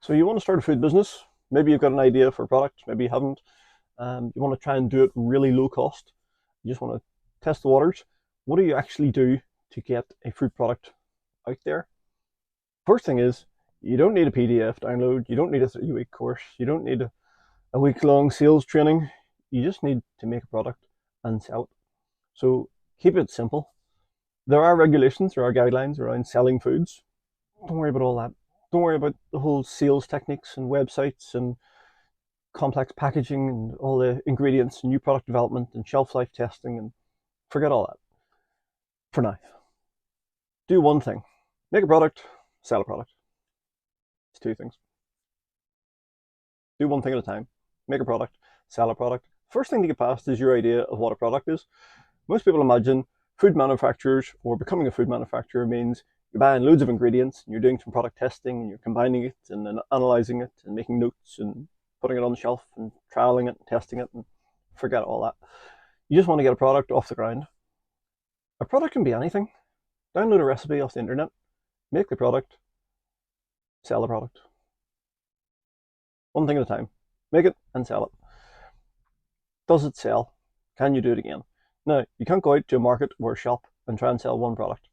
So you want to start a food business. Maybe you've got an idea for a product, maybe you haven't. You want to try and do it really low cost. You just want to test the waters. What do you actually do to get a food product out there? First thing is, you don't need a PDF download. You don't need a 3-week course. You don't need a week-long sales training. You just need to make a product and sell it. So keep it simple. There are regulations, there are guidelines around selling foods. Don't worry about all that. Don't worry about the whole sales techniques and websites and complex packaging and all the ingredients and new product development and shelf life testing, and forget all that for now. Do one thing. Make a product, sell a product. It's two things. Do one thing at a time. Make a product, sell a product. First thing to get past is your idea of what a product is. Most people imagine food manufacturers or becoming a food manufacturer means you're buying loads of ingredients and you're doing some product testing and you're combining it and then analyzing it and making notes and putting it on the shelf and trialing it and testing it, and forget all that. You just want to get a product off the ground. A product can be anything. Download a recipe off the internet, make the product, sell the product. One thing at a time. Make it and sell it. Does it sell? Can you do it again? Now, you can't go out to a market or a shop and try and sell one product.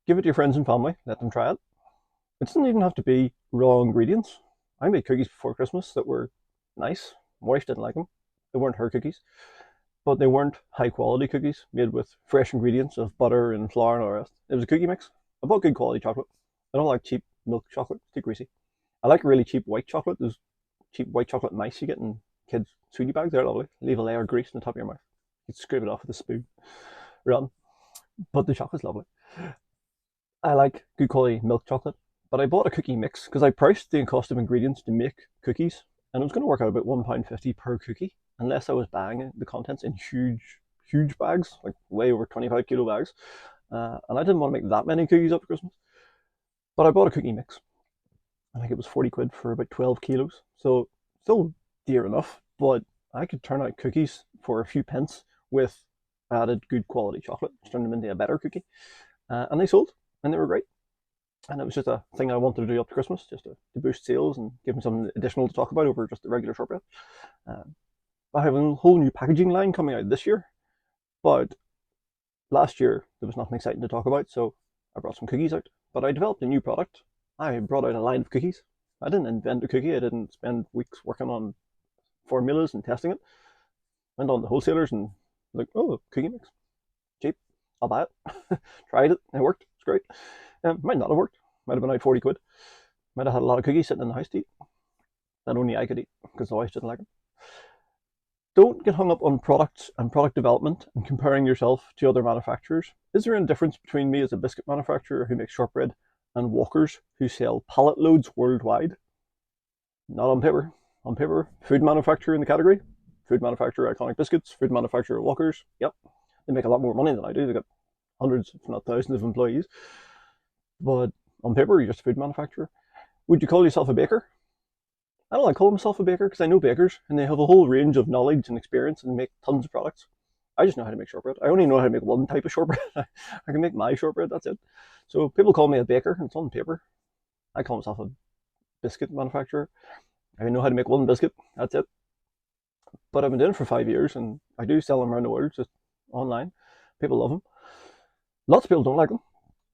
Give it to your friends and family, let them try it. It doesn't even have to be raw ingredients. I made cookies before Christmas that were nice. My wife didn't like them. They weren't her cookies, but they weren't high quality cookies made with fresh ingredients of butter and flour and all the rest. It was a cookie mix. I bought good quality chocolate. I don't like cheap milk chocolate, it's too greasy. I like really cheap white chocolate. Those cheap white chocolate mice you get in kids' sweetie bags, they're lovely. Leave a layer of grease on the top of your mouth. You can scrape it off with a spoon. Run. But the chocolate's lovely. I like good quality milk chocolate, but I bought a cookie mix because I priced the cost of ingredients to make cookies, and it was going to work out about £1.50 per cookie, unless I was buying the contents in huge bags, like way over 25 kilo bags. And I didn't want to make that many cookies up for Christmas. But I bought a cookie mix. I think it was 40 quid for about 12 kilos. So still dear enough, but I could turn out cookies for a few pence with added good quality chocolate, which turned them into a better cookie. And they sold, and they were great. And it was just a thing I wanted to do up to Christmas, just to boost sales and give them something additional to talk about over just the regular shortbread. I have a whole new packaging line coming out this year, but last year there was nothing exciting to talk about, so I brought some cookies out. But I developed a new product. I brought out a line of cookies. I didn't invent a cookie. I didn't spend weeks working on formulas and testing it. Went on to wholesalers and like, oh, cookie mix, cheap, I'll buy it. Tried it, it worked, it's great. Might not have worked, might have been out 40 quid. Might have had a lot of cookies sitting in the house to eat that only I could eat because the wife didn't like them. Don't get hung up on products and product development and comparing yourself to other manufacturers. Is there a difference between me as a biscuit manufacturer who makes shortbread and Walkers who sell pallet loads worldwide? Not on paper. On paper, food manufacturer in the category, food manufacturer Iconic Biscuits, food manufacturer Walkers. Yep, they make a lot more money than I do. They've got hundreds, if not thousands, of employees. But on paper, you're just a food manufacturer. Would you call yourself a baker? I don't like calling myself a baker because I know bakers and they have a whole range of knowledge and experience and make tons of products. I just know how to make shortbread. I only know how to make one type of shortbread. I can make my shortbread, that's it. So people call me a baker, and it's on paper. I call myself a biscuit manufacturer. I know how to make one biscuit, that's it. But I've been doing it for 5 years and I do sell them around the world, just online. People love them. Lots of people don't like them.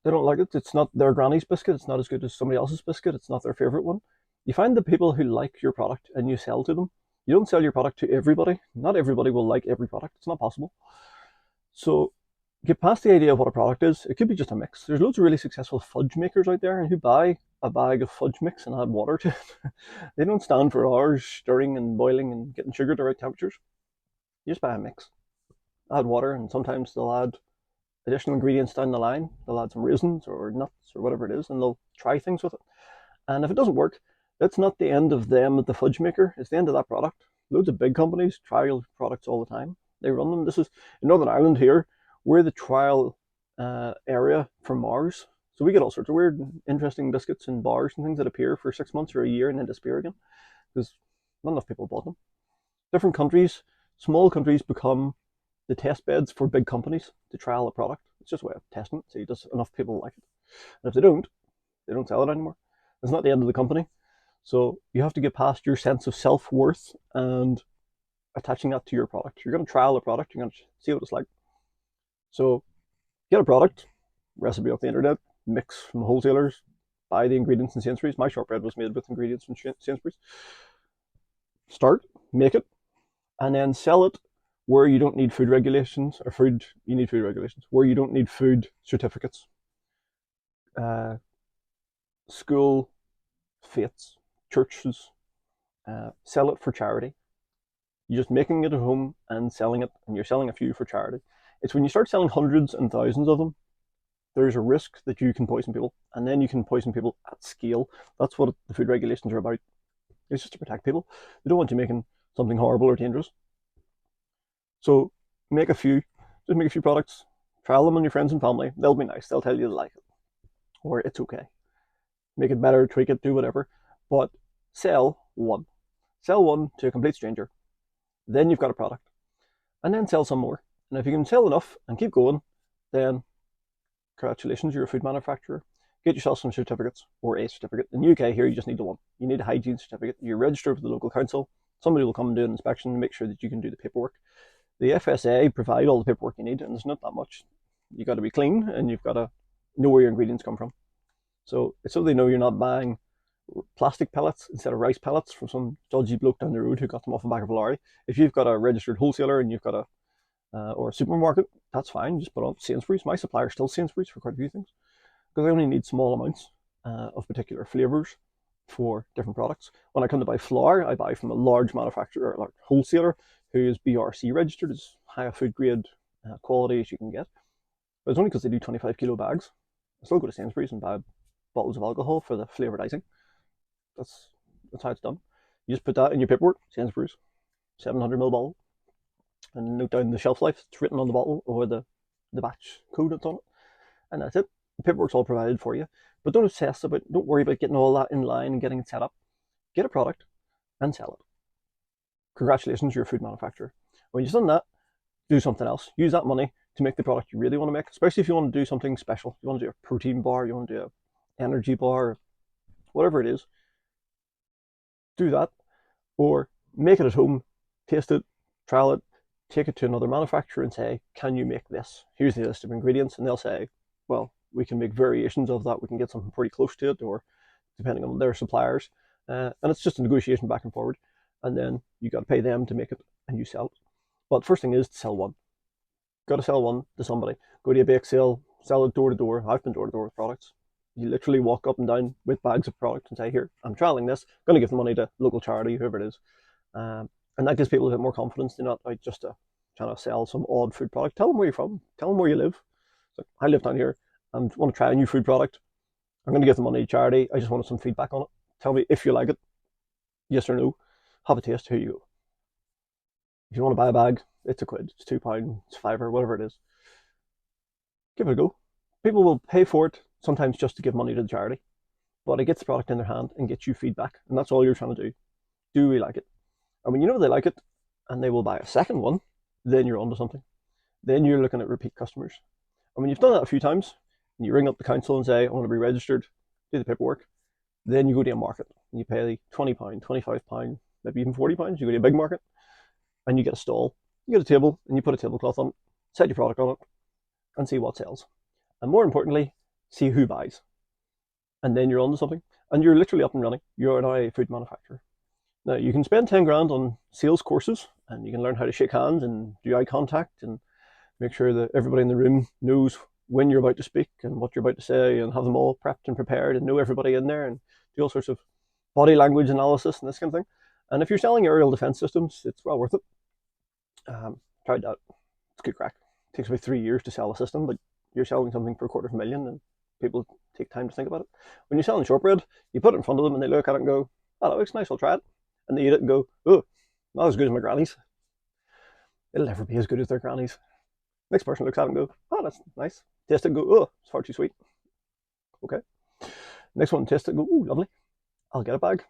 They don't like it. It's not their granny's biscuit. It's not as good as somebody else's biscuit. It's not their favorite one. You find the people who like your product and you sell to them. You don't sell your product to everybody. Not everybody will like every product. It's not possible. So get past the idea of what a product is. It could be just a mix. There's loads of really successful fudge makers out there who buy a bag of fudge mix and add water to it. They don't stand for hours stirring and boiling and getting sugar to the right temperatures. You just buy a mix. Add water, and sometimes they'll add additional ingredients down the line. They'll add some raisins or nuts or whatever it is, and they'll try things with it. And if it doesn't work, that's not the end of them at the fudge maker. It's the end of that product. Loads of big companies trial products all the time. They run them. This is in Northern Ireland here. We're the trial area for Mars. So we get all sorts of weird, interesting biscuits and bars and things that appear for 6 months or a year and then disappear again because not enough people bought them. Different countries, small countries become the test beds for big companies to trial a product. It's just a way of testing it. See, does enough people like it? And if they don't sell it anymore. It's not the end of the company. So you have to get past your sense of self-worth and attaching that to your product. You're going to trial a product, you're going to see what it's like. So get a product, recipe off the internet, mix from wholesalers, buy the ingredients in Sainsbury's. My shortbread was made with ingredients from Sainsbury's. Start, make it, and then sell it where you don't need food regulations, or you need food regulations, where you don't need food certificates. School, faiths, churches, sell it for charity. You're just making it at home and selling it, and you're selling a few for charity. It's when you start selling hundreds and thousands of them, there's a risk that you can poison people, and then you can poison people at scale. That's what the food regulations are about. It's just to protect people. They don't want you making something horrible or dangerous. So make a few, just make a few products, trial them on your friends and family. They'll be nice. They'll tell you they like it, or it's okay. Make it better, tweak it, do whatever. But sell one. Sell one to a complete stranger. Then you've got a product. And then sell some more. And if you can sell enough and keep going, then congratulations, you're a food manufacturer. Get yourself some certificates, or a certificate. In the UK here, you just need the one. You need a hygiene certificate. You register with the local council. Somebody will come and do an inspection and make sure that you can do the paperwork. The FSA provide all the paperwork you need, and there's not that much. You've got to be clean, and you've got to know where your ingredients come from. So it's so they know you're not buying plastic pellets instead of rice pellets from some dodgy bloke down the road who got them off the back of a lorry. If you've got a registered wholesaler and you've got a or a supermarket, that's fine. Just put on Sainsbury's. My supplier's still Sainsbury's for quite a few things because I only need small amounts of particular flavors for different products. When I come to buy flour, I buy from a large manufacturer, a large wholesaler who is BRC registered, as high a food grade quality as you can get. But it's only because they do 25 kilo bags. I still go to Sainsbury's and buy bottles of alcohol for the flavoured icing. That's how it's done. You just put that in your paperwork, Sainsbury's, 700ml bottle, and note down the shelf life. It's written on the bottle or the batch code that's on it, and that's it. The paperwork's all provided for you. But don't worry about getting all that in line and getting it set up. Get a product and sell it. Congratulations, you're a food manufacturer. When you've done that, do something else. Use that money to make the product you really want to make, especially if you want to do something special. You want to do a protein bar, you want to do an energy bar, whatever it is. Do that, or make it at home, taste it, trial it, take it to another manufacturer and say, can you make this? Here's the list of ingredients, and they'll say, well, we can make variations of that. We can get something pretty close to it, or depending on their suppliers. And it's just a negotiation back and forward. And then you got to pay them to make it, and you sell it. But first thing is to sell one. Got to sell one to somebody. Go to a bake sale, sell it door to door. I've been door to door with products. You literally walk up and down with bags of product and say, here, I'm trialing this. I'm going to give the money to local charity, whoever it is. And that gives people a bit more confidence. They're not out just to trying to sell some odd food product. Tell them where you're from. Tell them where you live. So I live down here. I want to try a new food product. I'm going to give the money to charity. I just wanted some feedback on it. Tell me if you like it. Yes or no. Have a taste. Here you go. If you want to buy a bag, it's £1. It's £2. It's £5, whatever it is. Give it a go. People will pay for it, sometimes just to give money to the charity. But it gets the product in their hand and gets you feedback. And that's all you're trying to do. Do we like it? And when you know they like it and they will buy a second one, then you're onto something. Then you're looking at repeat customers. And when you've done that a few times, and you ring up the council and say, I want to be registered, do the paperwork, then you go to a market and you pay £20, £25, maybe even £40. You go to a big market and you get a stall. You get a table and you put a tablecloth on it, set your product on it, and see what sells. And more importantly, see who buys. And then you're onto something. And you're literally up and running. You're now a food manufacturer. Now, you can spend 10 grand on sales courses, and you can learn how to shake hands and do eye contact and make sure that everybody in the room knows when you're about to speak and what you're about to say, and have them all prepped and prepared and know everybody in there and do all sorts of body language analysis and this kind of thing. And if you're selling aerial defense systems, it's well worth it. Tried that. It's good crack. It takes about 3 years to sell a system, but you're selling something for $250,000 and people take time to think about it. When you're selling shortbread, you put it in front of them and they look at it and go, oh, that looks nice, I'll try it. And they eat it and go, oh, not as good as my granny's. It'll never be as good as their granny's. Next person looks at it and go, oh, that's nice. Taste it and go, oh, it's far too sweet. Okay. Next one, taste it and go, oh, lovely. I'll get a bag.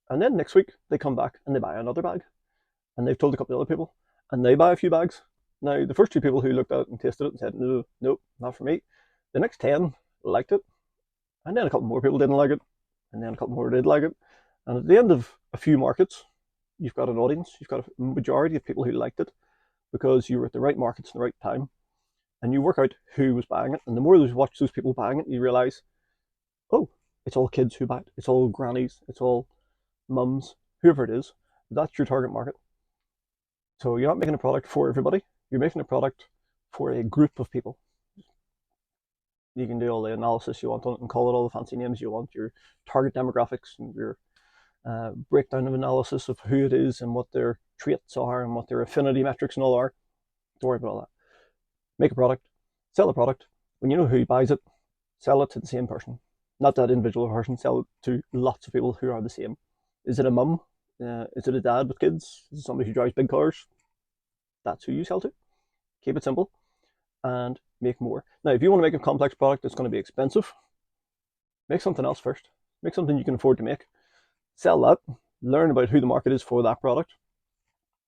And then next week, they come back and they buy another bag. And they've told a couple of other people, and they buy a few bags. Now, the first 2 people who looked at it and tasted it and said, no, nope, not for me. The next 10 liked it. And then a couple more people didn't like it. And then a couple more did like it. And at the end of a few markets, you've got an audience, you've got a majority of people who liked it because you were at the right markets in the right time, and you work out who was buying it. And the more you watch those people buying it, you realize, oh, it's all kids who buy it, it's all grannies, it's all mums, whoever it is. That's your target market. So you're not making a product for everybody, you're making a product for a group of people. You can do all the analysis you want on it and call it all the fancy names you want, your target demographics and your breakdown of analysis of who it is and what their traits are and what their affinity metrics and all are. Don't worry about all that. Make a product, sell a product. When you know who buys it, sell it to the same person. Not that individual person, sell it to lots of people who are the same. Is it a mum? Is it a dad with kids? Is it somebody who drives big cars? That's who you sell to. Keep it simple and make more. Now, if you want to make a complex product that's going to be expensive, make something else first. Make something you can afford to make. Sell that, learn about who the market is for that product,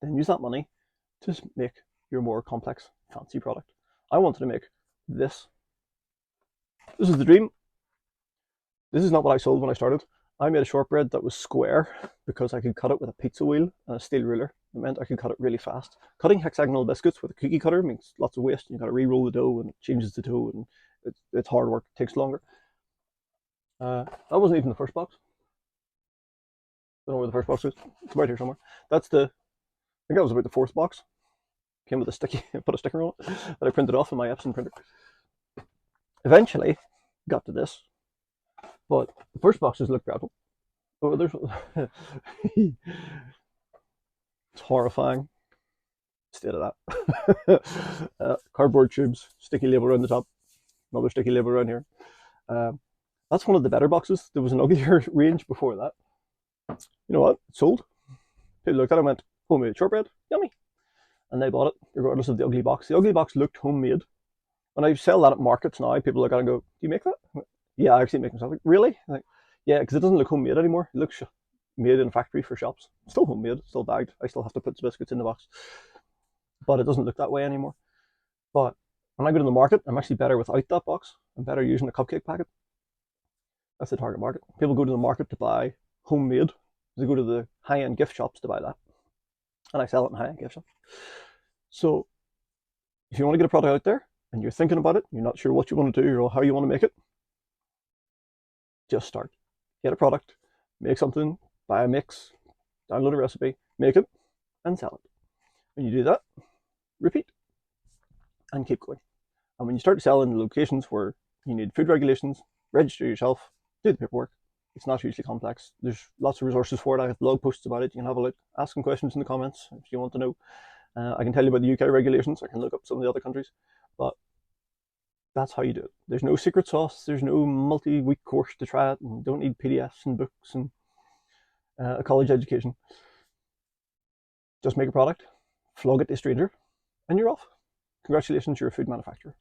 then use that money to make your more complex, fancy product. I wanted to make this. This is the dream. This is not what I sold when I started. I made a shortbread that was square because I could cut it with a pizza wheel and a steel ruler. It meant I could cut it really fast. Cutting hexagonal biscuits with a cookie cutter means lots of waste. You've got to re-roll the dough and it changes the dough and it's hard work. It takes longer. That wasn't even the first box. I don't know where the first box is. It's right here somewhere. That's the, I think that was about the fourth box. Came with a sticky, put a sticker on it that I printed off in my Epson printer. Eventually, got to this, but the first boxes look dreadful. Oh, there's it's horrifying state of that. Cardboard tubes, sticky label around the top, another sticky label around here. That's one of the better boxes. There was an uglier range before that. You know what? It sold. People looked at it and went, homemade shortbread, yummy. And they bought it, regardless of the ugly box. The ugly box looked homemade. When I sell that at markets now, people look at it and go, do you make that? Yeah, I actually make myself. Like, really? Like, yeah, because it doesn't look homemade anymore. It looks made in a factory for shops. Still homemade, still bagged. I still have to put the biscuits in the box. But it doesn't look that way anymore. But when I go to the market, I'm actually better without that box. I'm better using a cupcake packet. That's the target market. People go to the market to buy homemade. They go to the high-end gift shops to buy that. And I sell it in high-end gift shops. So if you want to get a product out there and you're thinking about it, you're not sure what you want to do or how you want to make it, just start. Get a product, make something, buy a mix, download a recipe, make it, and sell it. When you do that, repeat and keep going. And when you start selling in locations where you need food regulations, register yourself, do the paperwork. It's not hugely complex. There's lots of resources for it. I have blog posts about it. You can have a look, ask some questions in the comments if you want to know. I can tell you about the UK regulations. I can look up some of the other countries. But that's how you do it. There's no secret sauce. There's no multi-week course to try it. And you don't need PDFs and books and a college education. Just make a product, flog it to a stranger, and you're off. Congratulations, you're a food manufacturer.